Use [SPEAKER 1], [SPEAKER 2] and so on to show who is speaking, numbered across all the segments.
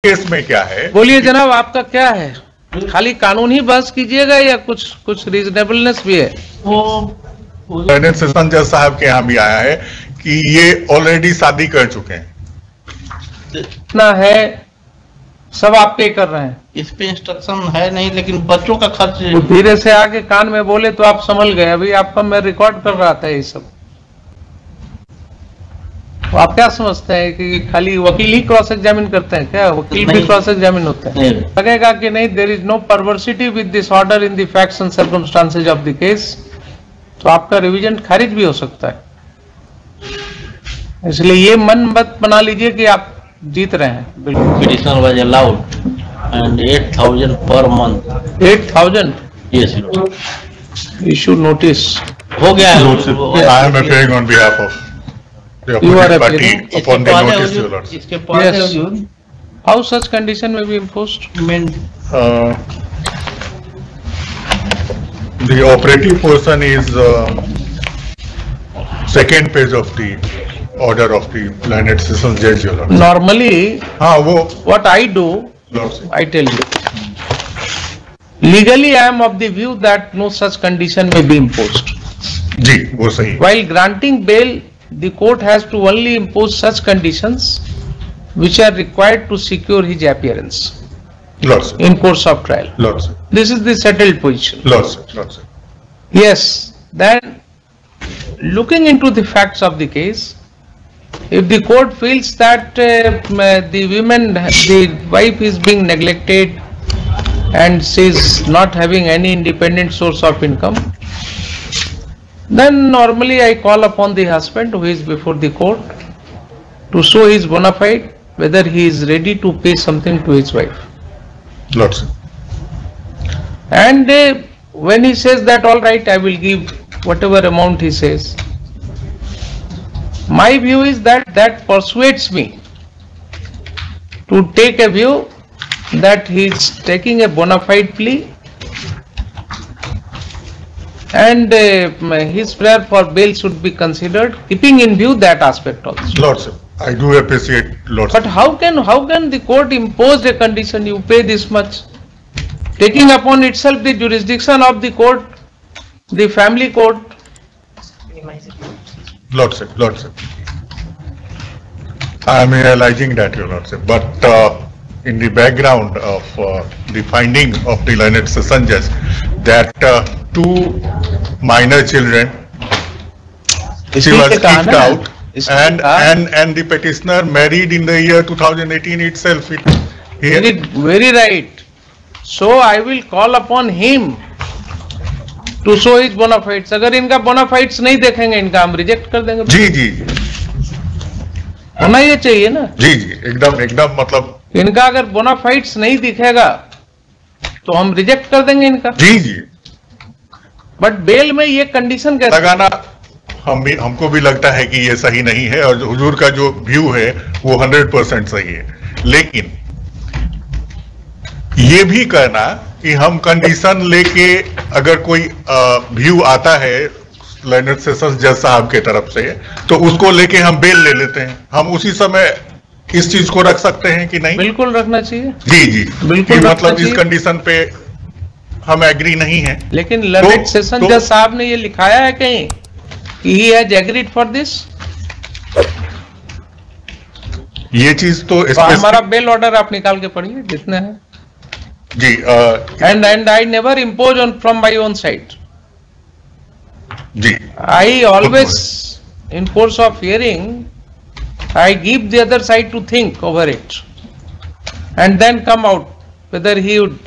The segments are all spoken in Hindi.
[SPEAKER 1] केस में क्या है?
[SPEAKER 2] बोलिए जनाब, आपका क्या है? खाली कानून ही बहस कीजिएगा या कुछ रीजनेबलनेस भी है?
[SPEAKER 1] लर्नेड सेशन जज साहब के यहाँ भी आया है कि ये ऑलरेडी शादी कर चुके हैं।
[SPEAKER 2] इतना है, सब आप पे कर रहे हैं।
[SPEAKER 3] इस पे इंस्ट्रक्शन है नहीं, लेकिन बच्चों का खर्च
[SPEAKER 2] धीरे से आके कान में बोले तो आप संभल गए। अभी आपका मैं रिकॉर्ड कर रहा था ये सब। तो आप क्या समझते हैं कि खाली वकील ही क्रॉस एग्जामिन करते हैं क्या? वकील भी क्रॉस एग्जामिन होते हैं? लगेगा कि नहीं, there is no perversity with this order in the facts and circumstances of the case, तो आपका रिवीजन खारिज भी हो सकता है। इसलिए ये मन मत बना लीजिए कि आप जीत रहे हैं।
[SPEAKER 3] Petitioner was allowed and 8,000 per month.
[SPEAKER 2] 8,000?
[SPEAKER 3] Yes,
[SPEAKER 2] issue notice
[SPEAKER 3] हो गया है।
[SPEAKER 1] I am appearing on behalf of the
[SPEAKER 2] You are
[SPEAKER 1] opposite party
[SPEAKER 2] appearing?
[SPEAKER 1] upon the notice, Your Lordship.
[SPEAKER 3] इसके पहले
[SPEAKER 2] Yes. How such condition may be imposed?
[SPEAKER 1] The operative portion is second page of the order of the Learned Sessions Judge, Your Lordship.
[SPEAKER 2] Normally,
[SPEAKER 1] हाँ वो
[SPEAKER 2] what I do,
[SPEAKER 1] Lordship.
[SPEAKER 2] I tell you. Legally, I am of the view that no such condition may be imposed.
[SPEAKER 1] जी वो सही।
[SPEAKER 2] While granting bail, the court has to only impose such conditions which are required to secure his appearance
[SPEAKER 1] Lordship.
[SPEAKER 2] in course of trial.
[SPEAKER 1] Lordship.
[SPEAKER 2] This is the settled position.
[SPEAKER 1] Lordship. Lordship.
[SPEAKER 2] Yes, then looking into the facts of the case, if the court feels that the wife is being neglected and she is not having any independent source of income, then normally I call upon the husband who is before the court to show his bona fide whether he is ready to pay something to his wife.
[SPEAKER 1] Lordship.
[SPEAKER 2] And when he says that all right, I will give whatever amount he says, my view is that persuades me to take a view that he is taking a bona fide plea, and his prayer for bail should be considered, keeping in view that aspect also.
[SPEAKER 1] Lordship. I do appreciate Lordship.
[SPEAKER 2] But how can the court impose a condition, you pay this much, taking upon itself the jurisdiction of the court, the family court?
[SPEAKER 1] Lordship. Lordship. I am realizing that, Your Lordship, but in the background of the finding of the Learned Session Judge that two minor children, she was kicked out, and the petitioner married in the year 2018 itself.
[SPEAKER 2] Very right. So I will call upon him to show his bona fides. अगर इनका bona fides नहीं देखेंगे, इनका हम रिजेक्ट कर देंगे।
[SPEAKER 1] जी जी
[SPEAKER 2] होना ये चाहिए ना।
[SPEAKER 1] जी जी एकदम एकदम, मतलब
[SPEAKER 2] इनका अगर bona fides नहीं दिखेगा तो हम रिजेक्ट कर देंगे इनका।
[SPEAKER 1] जी जी।
[SPEAKER 2] बट बेल में ये कंडीशन कैसे
[SPEAKER 1] लगाना हमको भी लगता है कि ये सही नहीं है, और हुजूर का जो व्यू है वो 100% सही है, लेकिन ये भी कहना कि हम कंडीशन लेके अगर कोई व्यू आता है लर्नड सेशंस जज साहब के तरफ से, तो उसको लेके हम बेल ले लेते हैं, हम उसी समय इस चीज को रख सकते हैं कि नहीं?
[SPEAKER 2] बिल्कुल रखना चाहिए।
[SPEAKER 1] जी जी
[SPEAKER 2] बिल्कुल,
[SPEAKER 1] मतलब इस कंडीशन पे हम एग्री नहीं है।
[SPEAKER 2] लेकिन लर्नड सेशन जज साहब ने ये लिखाया है कहीं कि he has agreed for this?
[SPEAKER 1] ये चीज तो
[SPEAKER 2] हमारा बेल ऑर्डर आप निकाल के पढ़िए जितने हैं
[SPEAKER 1] जी।
[SPEAKER 2] And I never impose on from my own side
[SPEAKER 1] जी।
[SPEAKER 2] I always in course of hearing I give the other side to think over it and then come out whether he would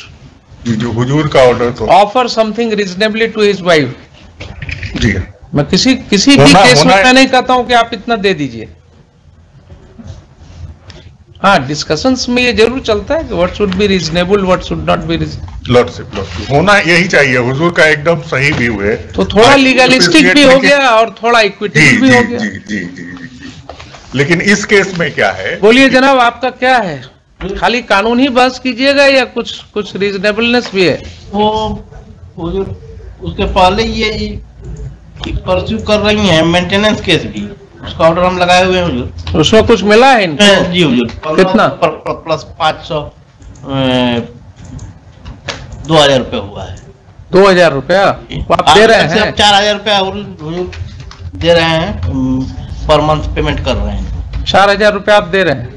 [SPEAKER 1] जो हुजूर का ऑर्डर तो
[SPEAKER 2] offer something reasonably to his wife.
[SPEAKER 1] जी
[SPEAKER 2] मैं किसी भी केस में मैं नहीं कहता हूं कि आप इतना दे दीजिए। हाँ, डिस्कशंस में ये जरूर चलता है कि what should be reasonable, what should not be reasonable.
[SPEAKER 1] Lordship होना यही चाहिए, हुजूर का एकदम सही व्यू है।
[SPEAKER 2] तो थोड़ा लीगलिस्टिक भी हो गया और थोड़ा इक्विटेबल भी हो गया।
[SPEAKER 1] जी जी जी जी। लेकिन इस केस में क्या है?
[SPEAKER 2] बोलिए जनाब, आपका क्या है? खाली कानून ही बहस कीजिएगा या कुछ रीजनेबलनेस भी है?
[SPEAKER 3] वो उसके पहले ये परस्यू कर रही हैं मेंटेनेंस केस भी, उसका ऑर्डर हम लगाए हुए हैं हुजूर।
[SPEAKER 2] उसमें कुछ मिला है इनको?
[SPEAKER 3] जी हुजूर।
[SPEAKER 2] कितना?
[SPEAKER 3] प्लस 500 2000 रुपये हुआ है।
[SPEAKER 2] 2000 रुपया आप दे रहे हैं?
[SPEAKER 3] 4000 रुपया हुजूर दे रहे हैं, पर मंथ पेमेंट कर रहे हैं।
[SPEAKER 2] 4000 रुपया आप दे रहे हैं?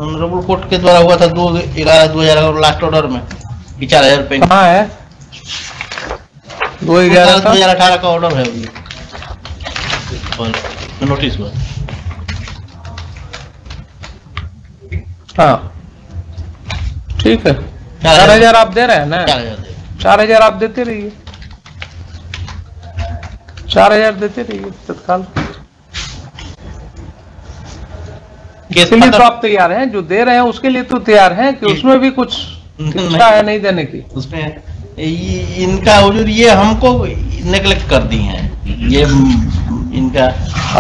[SPEAKER 3] ऑनरेबल कोर्ट के द्वारा हुआ था 2/11/2000 लास्ट ऑर्डर में, 4000 रुपये।
[SPEAKER 2] कहाँ है?
[SPEAKER 3] 2018 का ऑर्डर है नोटिस हुआ।
[SPEAKER 2] हाँ ठीक है। 4000 आप दे रहे हैं ना? 4000 आप देते रहिए, 4000 देते रहिए तत्काल। इसके लिए तो आप तैयार हैं, जो दे रहे हैं उसके लिए तो तैयार हैं कि उसमें भी कुछ इच्छा है नहीं देने की?
[SPEAKER 3] उसमें इनका हुजूर ये हमको नेग्लेक्ट कर दी है ये इनका।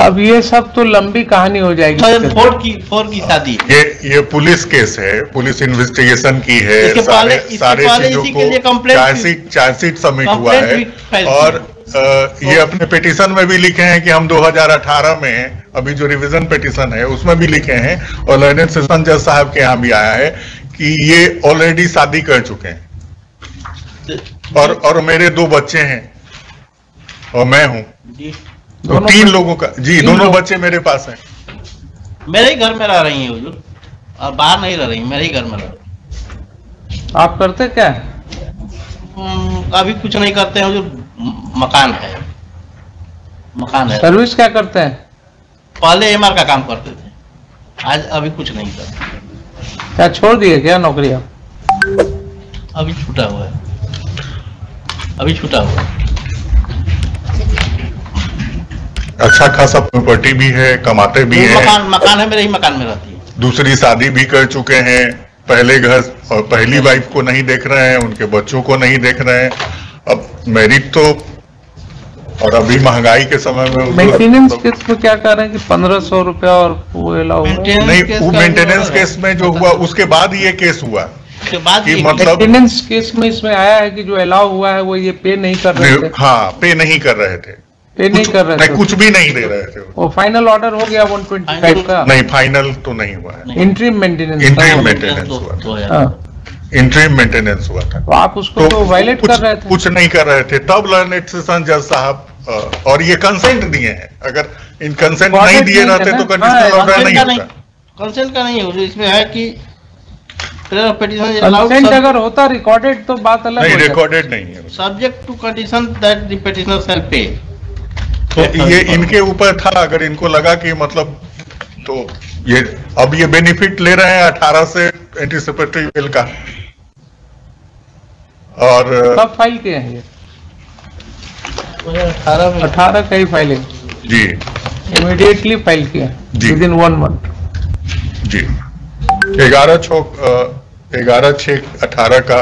[SPEAKER 2] अब ये सब तो लंबी कहानी हो जाएगी।
[SPEAKER 3] फोर की शादी।
[SPEAKER 1] ये पुलिस केस है, पुलिस इन्वेस्टिगेशन की है, सारे चीजों को चार्जशीट सबमिट हुआ है। और ये अपने पिटीशन में भी लिखे हैं कि हम 2018 में अभी जो रिवीजन पिटीशन है उसमें भी लिखे हैं, और लर्नेड सेशन जज साहब के यहाँ भी आया है कि ये ऑलरेडी शादी कर चुके हैं और मेरे 2 बच्चे हैं और मैं हूँ, तो 3 लोगों का जी, दोनों बच्चे मेरे पास हैं।
[SPEAKER 3] मेरे ही घर में रह रही हैं हुजूर, और बाहर नहीं रह रही, मेरे ही घर में रह रही।
[SPEAKER 2] आप करते क्या?
[SPEAKER 3] अभी कुछ नहीं करते हैं हुजूर, मकान है।
[SPEAKER 2] सर्विस क्या करते हैं?
[SPEAKER 3] पहले एमआर का काम करते थे, आज अभी कुछ नहीं करते।
[SPEAKER 2] क्या छोड़ दिए क्या नौकरी आप?
[SPEAKER 3] अभी छूटा हुआ है, अभी छूटा हुआ है।
[SPEAKER 1] अच्छा खासा प्रॉपर्टी भी है, कमाते भी हैं।
[SPEAKER 3] मकान है, मेरे ही मकान में रहती है।
[SPEAKER 1] दूसरी शादी भी कर चुके हैं, पहले घर और पहली वाइफ को नहीं देख रहे हैं, उनके बच्चों को नहीं देख रहे हैं। अब मैरिड तो, और अभी महंगाई के समय में
[SPEAKER 2] मेंटेनेंस केस में क्या कर रहे हैं कि 1500 रुपया और वो अलाउ
[SPEAKER 1] नहीं, वो मेंटेनेंस केस में जो हुआ उसके बाद ये केस हुआ
[SPEAKER 3] के बाद
[SPEAKER 1] कि मतलब
[SPEAKER 2] मेंटेनेंस केस में इसमें आया है कि जो अलाउ हुआ है वो ये पे नहीं कर रहे थे।
[SPEAKER 1] हाँ, पे नहीं कर रहे थे,
[SPEAKER 2] पे नहीं कर रहे थे,
[SPEAKER 1] कुछ भी नहीं दे रहे थे।
[SPEAKER 2] वो फाइनल ऑर्डर हो गया 125 का?
[SPEAKER 1] नहीं, फाइनल तो नहीं हुआ है,
[SPEAKER 2] इंटरिम मेंटेनेंस
[SPEAKER 1] हुआ था, इंटरिम मेंटेनेंस हुआ था।
[SPEAKER 2] तो आप उसको तो वायलेट कर रहे थे।
[SPEAKER 1] कुछ नहीं कर रहे थे, तब लर्नेड सेशन जज साहब और ये कंसेंट दिए हैं। अगर इन कंसेंट नहीं दिए रहते तो कंडीशनल ऑर्डर नहीं होता।
[SPEAKER 3] कंसेंट का नहीं है, इसमें है कि
[SPEAKER 2] कंसेंट अगर होता रिकॉर्डेड तो बात अलग
[SPEAKER 1] नहीं, रिकॉर्डेड नहीं है।
[SPEAKER 3] Subject to condition that the petitioner shall pay.
[SPEAKER 1] तो ये इनके ऊपर था, अगर इनको लगा कि मतलब, तो ये अब ये बेनिफिट ले रहे हैं 18 से एंटीसिपेटरी बिल का। और
[SPEAKER 2] कब फाइल किए हैं ये? 18 का ही फाइलिंग
[SPEAKER 1] जी,
[SPEAKER 2] इमीडिएटली फाइल किया विद इन 1 मंथ
[SPEAKER 1] जी। 11/6/18 का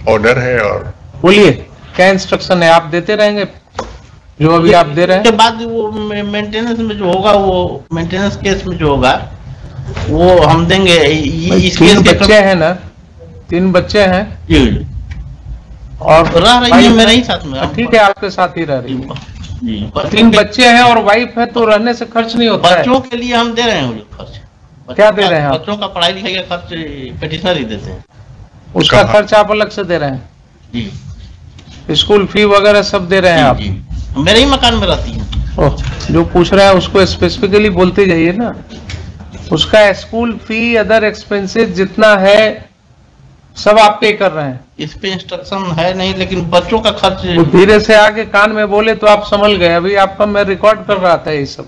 [SPEAKER 1] ऑर्डर है। और
[SPEAKER 2] बोलिए क्या इंस्ट्रक्शन है? आप देते रहेंगे जो अभी आप दे रहे हैं?
[SPEAKER 3] के बाद वो मेंटेनेंस में जो होगा, वो मेंटेनेंस केस में जो होगा वो हम देंगे। इस
[SPEAKER 2] 3 बच्चे हैं ना? 3 बच्चे हैं
[SPEAKER 3] जी,
[SPEAKER 2] और
[SPEAKER 3] रह रही है मेरे ही साथ में।
[SPEAKER 2] ठीक है, आपके साथ ही रह रही है
[SPEAKER 3] जी।
[SPEAKER 2] 3 बच्चे हैं और वाइफ है, तो रहने से खर्च नहीं होता है।
[SPEAKER 3] बच्चों के लिए हम दे रहे हैं खर्च।
[SPEAKER 2] क्या दे रहे हैं?
[SPEAKER 3] बच्चों का पढ़ाई लिखाई का खर्च पेटिशनर ही देते हैं।
[SPEAKER 2] उसका खर्च आप अलग से दे रहे हैं?
[SPEAKER 3] जी।
[SPEAKER 2] स्कूल फी वगैरह सब दे रहे हैं आप?
[SPEAKER 3] जी, मेरे ही मकान में रहती है।
[SPEAKER 2] ओह, जो पूछ रहे हैं उसको स्पेसिफिकली बोलते जाइए ना। उसका स्कूल फी, अदर एक्सपेंसेस जितना है सब आप पे कर रहे हैं?
[SPEAKER 3] इस पे इंस्ट्रक्शन है नहीं, लेकिन बच्चों का खर्च।
[SPEAKER 2] वो धीरे से आगे कान में बोले तो आप समझ गए। अभी आपका मैं रिकॉर्ड कर रहा था ये सब।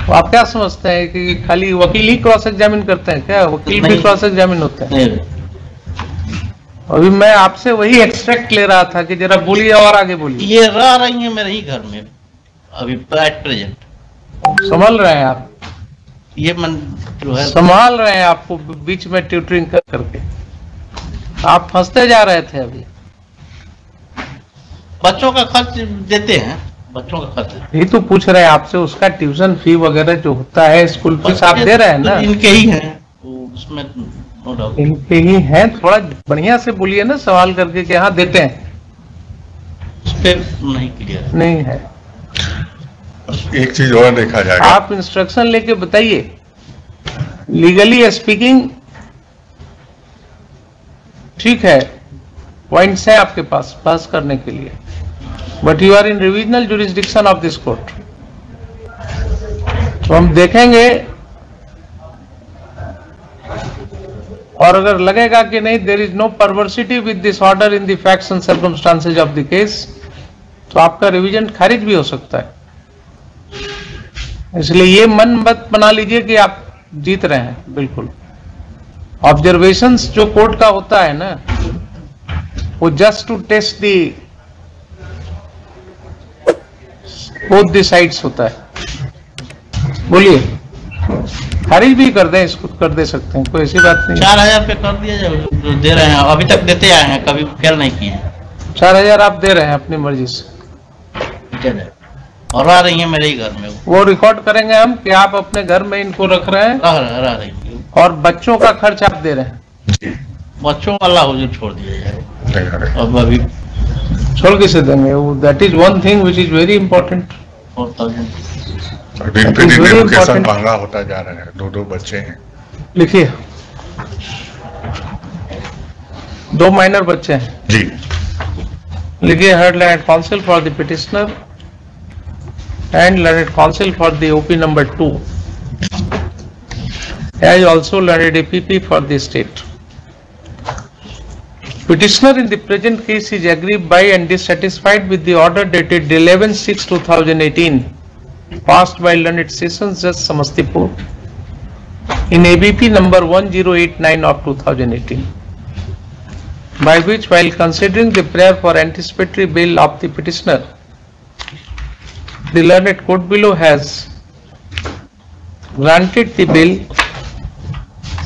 [SPEAKER 2] तो आप क्या समझते हैं कि खाली वकील ही क्रॉस एग्जामिन करते हैं क्या? वकील भी क्रॉस एग्जामिन होते हैं? अभी मैं आपसे वही एक्सट्रैक्ट ले रहा था कि जरा बोलिए और आगे बोलिए।
[SPEAKER 3] ये रह रही है मेरे ही घर में अभी एट प्रेजेंट।
[SPEAKER 2] संभाल रहे हैं आप?
[SPEAKER 3] ये मन जो है
[SPEAKER 2] संभाल रहे हैं आपको बीच में ट्यूटरिंग कर करके। आप फंसते जा रहे थे। अभी
[SPEAKER 3] बच्चों का खर्च देते हैं, बच्चों का खर्च
[SPEAKER 2] यही तो पूछ रहे हैं आपसे। उसका ट्यूशन फी वगैरह जो होता है, स्कूल फीस आप दे रहे हैं ना?
[SPEAKER 3] इनके ही हैं, उसमें नो डाउट
[SPEAKER 2] इनके ही हैं। थोड़ा बढ़िया से बोलिए ना, सवाल करके कि हाँ देते हैं।
[SPEAKER 3] उस पर नहीं क्लियर
[SPEAKER 2] नहीं है।
[SPEAKER 1] एक चीज और देखा जाएगा।
[SPEAKER 2] आप इंस्ट्रक्शन लेके बताइए, लीगली स्पीकिंग ठीक है, पॉइंट्स है आपके पास पास करने के लिए, but you are in revisional jurisdiction of this court. तो हम देखेंगे, और अगर लगेगा कि नहीं there is no perversity with this order in the facts and circumstances of the case, तो आपका रिवीजन खारिज भी हो सकता है। इसलिए ये मन मत बना लीजिए कि आप जीत रहे हैं, बिल्कुल। ऑब्जर्वेशंस जो कोर्ट का होता है ना, वो just to test the both the sides होता है। बोलिए, खारिज भी कर दें, इसको कर दे सकते हैं, कोई ऐसी बात नहीं।
[SPEAKER 3] 4000 पे कर दिया जाए, जो दे रहे हैं अभी तक देते आए हैं, कभी फेल नहीं किए हैं।
[SPEAKER 2] 4000 आप दे रहे हैं अपनी मर्जी से,
[SPEAKER 3] और रह रही है मेरे ही घर में,
[SPEAKER 2] वो रिकॉर्ड करेंगे हम कि आप अपने घर में इनको रख रहे हैं,
[SPEAKER 3] रह रही है।
[SPEAKER 2] और बच्चों का खर्च आप दे रहे हैं।
[SPEAKER 3] बच्चों वाला हुजूर छोड़ दिया जाए, अब अभी
[SPEAKER 2] छोड़ किसे देंगे? That is one thing which is very important.
[SPEAKER 3] 4000
[SPEAKER 1] दिन पे दिन एजुकेशन महंगा होता जा रहा है, दो बच्चे हैं।
[SPEAKER 2] लिखिए, 2 माइनर बच्चे हैं
[SPEAKER 1] जी।
[SPEAKER 2] लिखिए, heard learned counsel for the petitioner and learned counsel for the OP number 2, as also learned APP for the state. Petitioner in the present case is aggrieved by and dissatisfied with the order dated 11/6/2018 passed by learned Sessions Judge Samastipur in ABP number 1089 of 2018, by which, while considering the prayer for anticipatory bail of the petitioner, the learned court below has granted the bail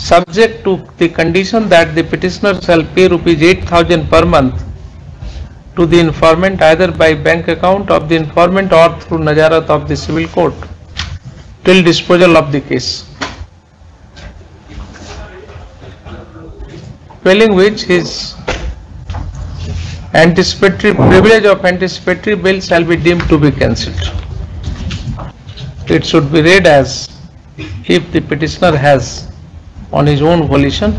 [SPEAKER 2] subject to the condition that the petitioner shall pay ₹8,000 per month to the informant either by bank account of the informant or through nazarat of the civil court till disposal of the case, failing which his anticipatory privilege of anticipatory bail shall be deemed to be cancelled. It should be read as, if the petitioner has on his own volition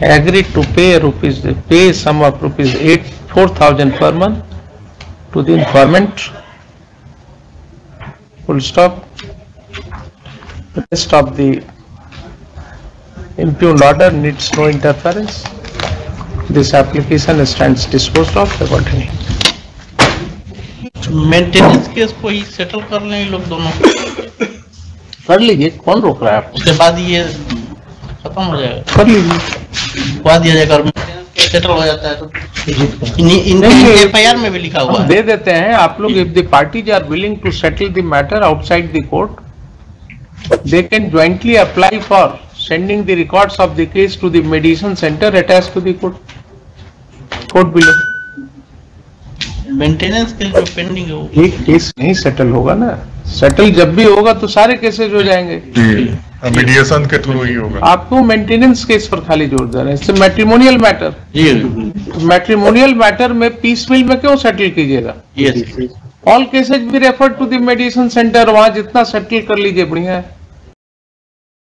[SPEAKER 2] agreed to pay a sum of ₹4,000 per month to the informant, full stop. The rest of the impugned order needs no interference. This application stands disposed of accordingly.
[SPEAKER 3] Maintenance case को ही सेटल कर लें ये लोग दोनों,
[SPEAKER 2] कर लीजिए, कौन रोक रहा है आपको?
[SPEAKER 3] उसके बाद ये खत्म हो जाएगा,
[SPEAKER 2] कर लीजिए,
[SPEAKER 3] बाद दिया जाएगा। मेंटेनेंस केस सेटल हो जाता है तो इनके एफआईआर में भी लिखा हुआ है,
[SPEAKER 2] दे देते हैं आप लोग। If the parties are willing to settle the matter outside the court, they can jointly apply for sending the records of the case to the mediation center attached to the court below.
[SPEAKER 3] Maintenance case जो पेंडिंग है वो
[SPEAKER 2] एक केस नहीं सेटल होगा ना, सेटल जब भी होगा तो सारे केसेज हो जाएंगे।
[SPEAKER 1] मीडिएशन के थ्रू ही होगा।
[SPEAKER 2] आपको मेंटेनेंस केस पर खाली जोर दे रहे हैं, इससे मैट्रिमोनियल मैटर, मैट्रिमोनियल मैटर में पीस मिल में क्यों सेटल कीजिएगा? ऑल केसेज भी refer to the mediation centre, वहां जितना सेटल कर लीजिए बढ़िया है।